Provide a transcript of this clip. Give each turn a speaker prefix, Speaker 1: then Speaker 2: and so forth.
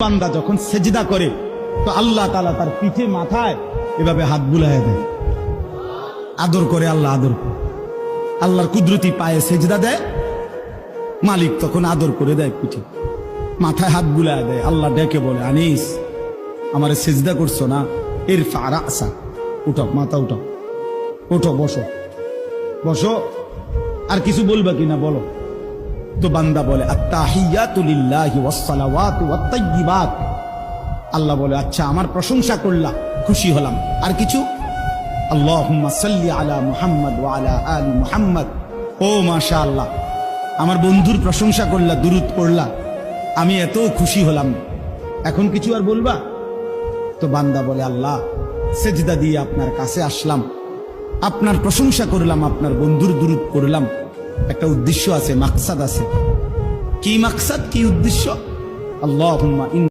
Speaker 1: বান্দা যখন সেজদা করে তো আল্লাহ তাআলা তার পিঠে মাথায় এভাবে হাত বুলায় দেয়, আদর করে। আল্লাহ আদর করে, আল্লাহর কুদরতি পায়ে সেজদা দেয়, মালিক তখন আদর করে দেয়, পিঠে মাথায় হাত বুলায় দেয়। আল্লাহ ডেকে বলে, আনিস আমারে সেজদা করছো না, এর ফারা আসা, উঠো, মাথা উঠো, উঠো, বসো বসো। আর কিছু বলবা কিনা বলো। তো বান্দা বলে আত্তাহিয়াতু লিল্লাহি ওয়াস সালাওয়াতু ওয়াত তাইয়্যিবাত। আল্লাহ বলে, আচ্ছা আমার প্রশংসা করলা, খুশি হলাম, আর কিছু? আল্লাহুম্মা সাল্লি আলা মুহাম্মদ ওয়া আলা আলি মুহাম্মদ। ও মাশাআল্লাহ, আমার বন্ধুর প্রশংসা করলা, দুরূদ পড়লা, আমি এত খুশি হলাম, এখন কিছু আর বলবা? তো বান্দা বলে, আল্লাহ সেজদা দিয়ে আপনার কাছে আসলাম, আপনার প্রশংসা করলাম, আপনার বন্ধুর দুরূদ পড়লাম, একটা উদ্দেশ্য আছে, মাকসাদ আছে। কি মাকসাদ, কি উদ্দেশ্য? আল্লাহুম্মা